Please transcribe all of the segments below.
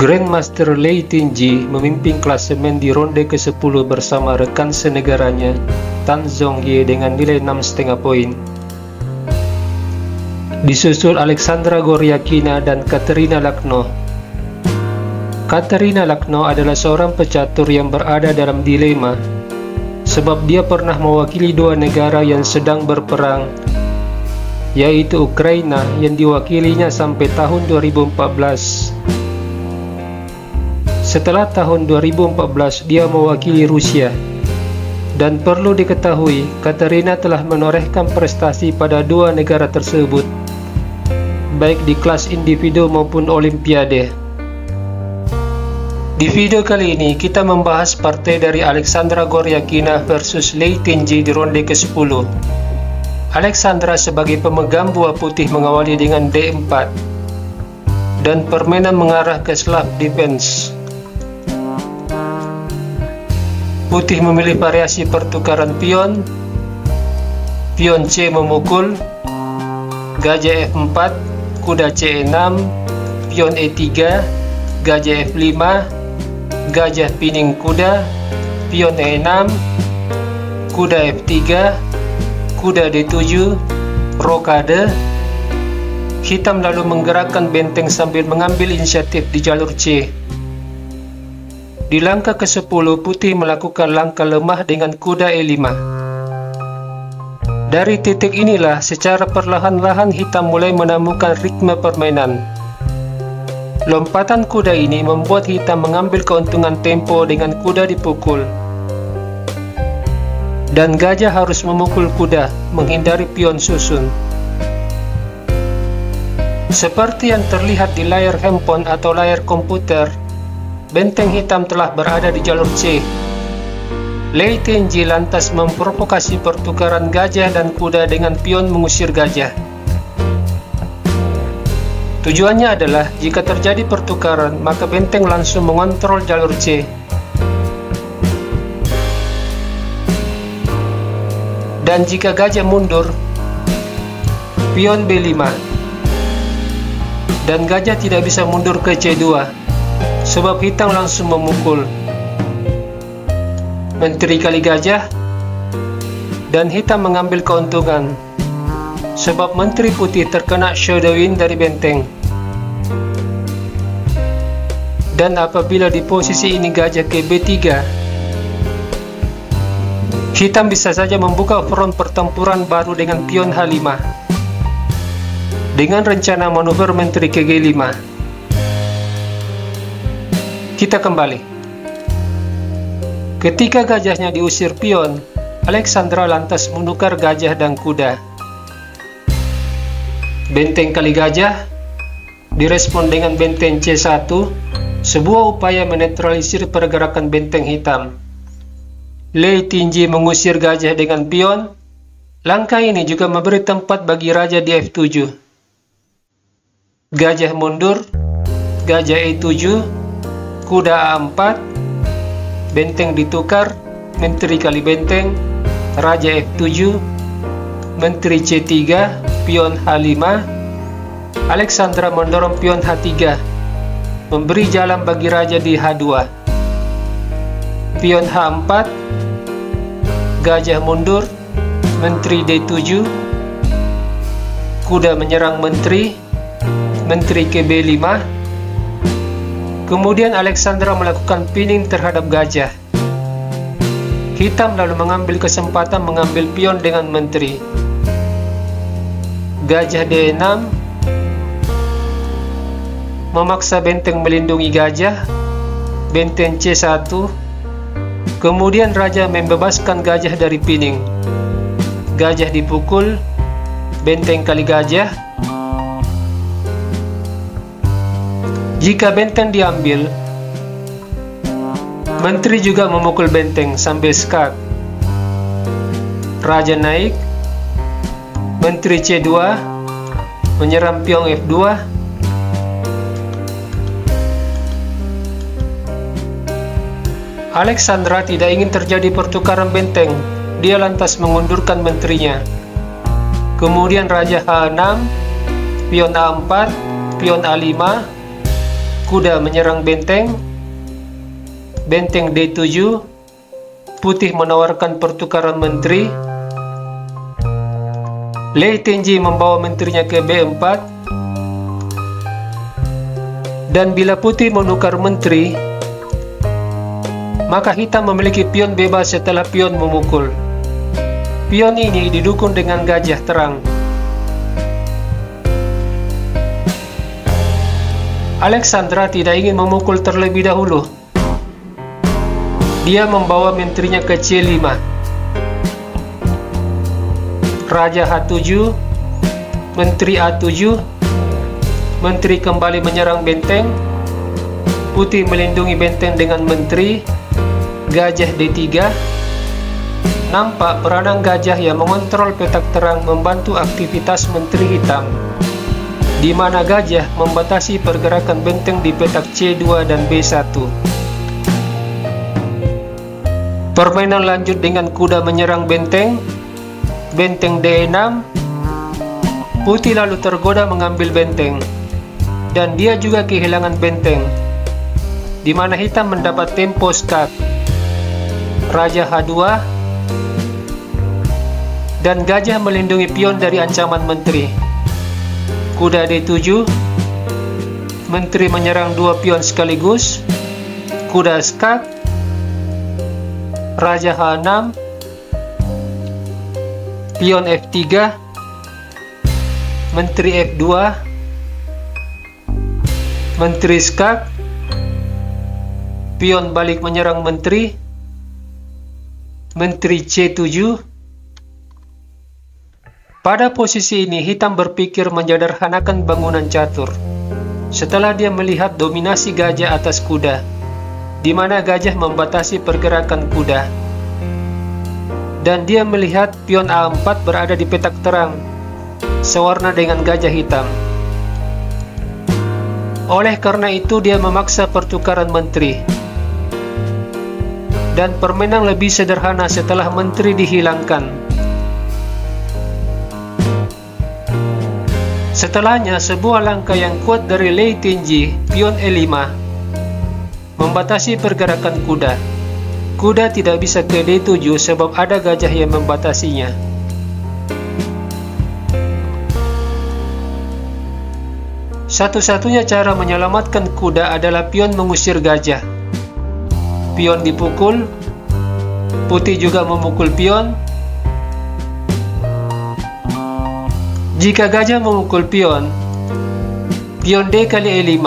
Grandmaster Lei Tingji memimpin klasemen di ronde ke-10 bersama rekan senegaranya Tan Zhongye dengan nilai 6,5 poin. Disusul Alexandra Goryachkina dan Katerina Lacno. Katerina Lacno adalah seorang pecatur yang berada dalam dilema sebab dia pernah mewakili dua negara yang sedang berperang, yaitu Ukraina yang diwakilinya sampai tahun 2014. Setelah tahun 2014 dia mewakili Rusia. Dan perlu diketahui, Katerina telah menorehkan prestasi pada dua negara tersebut, baik di kelas individu maupun olimpiade. Di video kali ini kita membahas partai dari Alexandra Goryachkina versus Lei Tingji di ronde ke-10. Alexandra sebagai pemegang buah putih mengawali dengan D4 dan permainan mengarah ke slap defense. Putih memilih variasi pertukaran pion, pion C memukul, gajah F4, kuda C6, pion E3, gajah F5, gajah pining kuda, pion E6, kuda F3, kuda D7, rokade. Hitam lalu menggerakkan benteng sambil mengambil inisiatif di jalur C. Di langkah ke-10, putih melakukan langkah lemah dengan kuda E5. Dari titik inilah secara perlahan-lahan hitam mulai menemukan ritme permainan. Lompatan kuda ini membuat hitam mengambil keuntungan tempo dengan kuda dipukul. Dan gajah harus memukul kuda, menghindari pion susun. Seperti yang terlihat di layar handphone atau layar komputer, benteng hitam telah berada di jalur C. Lei Tingji lantas memprovokasi pertukaran gajah dan kuda dengan pion mengusir gajah. Tujuannya adalah jika terjadi pertukaran, maka benteng langsung mengontrol jalur C. Dan jika gajah mundur, pion B5. Dan gajah tidak bisa mundur ke C2, sebab hitam langsung memukul. Menteri kali gajah, dan hitam mengambil keuntungan, sebab menteri putih terkena shadowing dari benteng. Dan apabila di posisi ini gajah ke B3, hitam bisa saja membuka front pertempuran baru dengan pion H5 dengan rencana manuver menteri ke G5. Kita kembali. Ketika gajahnya diusir pion, Alexandra lantas menukar gajah dan kuda. Benteng kali gajah direspon dengan benteng C1, sebuah upaya menetralisir pergerakan benteng hitam. Lei Tingji mengusir gajah dengan pion. Langkah ini juga memberi tempat bagi raja di F7. Gajah mundur, gajah E7, kuda A4, benteng ditukar, menteri kali benteng, raja F7, menteri C3, pion H5. Alexandra mendorong pion H3, memberi jalan bagi raja di H2. Pion H4, gajah mundur, menteri D7, kuda menyerang menteri, menteri ke B5. Kemudian Alexandra melakukan pinning terhadap gajah. Hitam lalu mengambil kesempatan mengambil pion dengan menteri. Gajah D6, memaksa benteng melindungi gajah, benteng C1. Kemudian raja membebaskan gajah dari pinning. Gajah dipukul, benteng kali gajah. Jika benteng diambil, menteri juga memukul benteng sambil skak. Raja naik, menteri C2 menyerang pion F2. Alexandra tidak ingin terjadi pertukaran benteng. Dia lantas mengundurkan menterinya. Kemudian raja H6, pion A4, pion A5, kuda menyerang benteng. Benteng D7, putih menawarkan pertukaran menteri. Lei Tenji membawa menterinya ke B4. Dan bila putih menukar menteri, maka hitam memiliki pion bebas setelah pion memukul. Pion ini didukung dengan gajah terang. Alexandra tidak ingin memukul terlebih dahulu. Dia membawa menterinya ke C5. Raja H7, menteri A7. Menteri kembali menyerang benteng. Putih melindungi benteng dengan menteri. Gajah D3. Nampak peranan gajah yang mengontrol petak terang membantu aktivitas menteri hitam, di mana gajah membatasi pergerakan benteng di petak C2 dan B1. Permainan lanjut dengan kuda menyerang benteng. Benteng D6. Putih lalu tergoda mengambil benteng, dan dia juga kehilangan benteng, di mana hitam mendapat tempo skak. Raja H2, dan gajah melindungi pion dari ancaman menteri. Kuda D7, menteri menyerang dua pion sekaligus. Kuda skak. Raja H6, pion F3, menteri F2, menteri skak, pion balik menyerang menteri. Menteri C7. Pada posisi ini hitam berpikir menyederhanakan bangunan catur. Setelah dia melihat dominasi gajah atas kuda, di mana gajah membatasi pergerakan kuda, dan dia melihat pion A4 berada di petak terang, sewarna dengan gajah hitam. Oleh karena itu dia memaksa pertukaran menteri. Dan permainan lebih sederhana setelah menteri dihilangkan. Setelahnya sebuah langkah yang kuat dari Lei Tenji, pion E5, membatasi pergerakan kuda. Kuda tidak bisa ke D7 sebab ada gajah yang membatasinya. Satu-satunya cara menyelamatkan kuda adalah pion mengusir gajah. Pion dipukul. Putih juga memukul pion. Jika gajah memukul pion, pion D kali E5.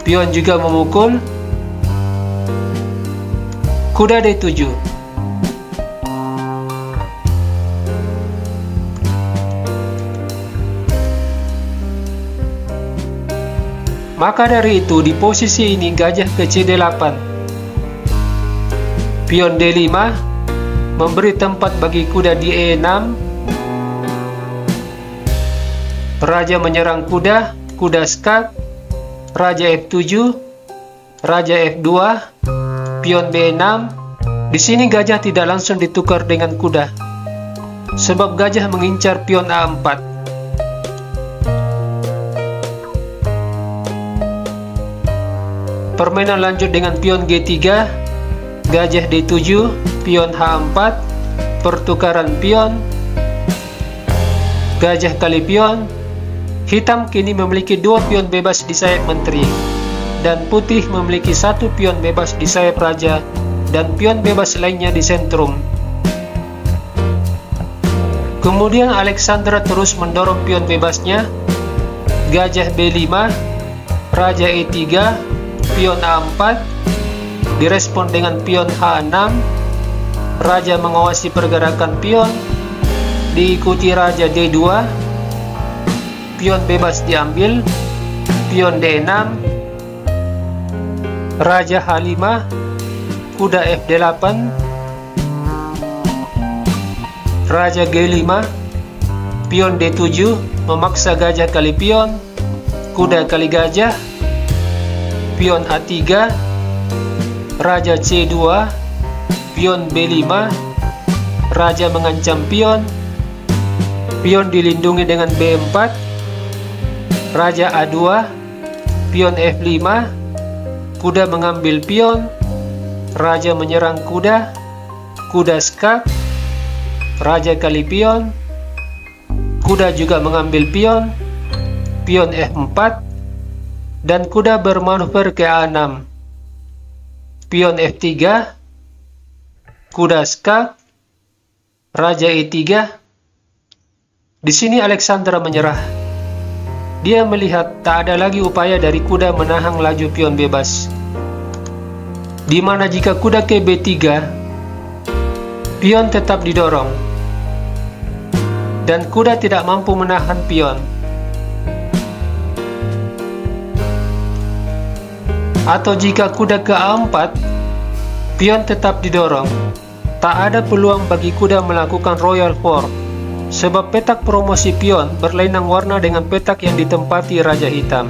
Pion juga memukul. Kuda D7. Maka dari itu di posisi ini gajah ke C8. Pion D5 memberi tempat bagi kuda di E6. Raja menyerang kuda, kuda skak. Raja F7, Raja F2, pion B6. Di sini gajah tidak langsung ditukar dengan kuda, sebab gajah mengincar pion A4. Permainan lanjut dengan pion G3, gajah D7, pion H4, pertukaran pion, gajah kali pion. Hitam kini memiliki dua pion bebas di sayap menteri, dan putih memiliki satu pion bebas di sayap raja, dan pion bebas lainnya di sentrum. Kemudian Alexandra terus mendorong pion bebasnya, gajah B5, raja E3, pion A4, direspon dengan pion H6. Raja mengawasi pergerakan pion, diikuti raja D2, pion bebas diambil, pion D6, raja H5, kuda F8, raja G5, pion D7 memaksa gajah kali pion, kuda kali gajah, pion A3, raja C2, pion B5, raja mengancam pion, pion dilindungi dengan B4, Raja A2, pion F5, kuda mengambil pion, raja menyerang kuda, kuda skak, raja kali pion, kuda juga mengambil pion, pion F4, dan kuda bermanuver ke A6, pion F3, kuda skak, raja E3. Di sini Alexandra menyerah. Dia melihat tak ada lagi upaya dari kuda menahan laju pion bebas. Di mana jika kuda ke B3, pion tetap didorong, dan kuda tidak mampu menahan pion. Atau jika kuda ke A4, pion tetap didorong. Tak ada peluang bagi kuda melakukan royal fork, sebab petak promosi pion berlainan warna dengan petak yang ditempati Raja Hitam.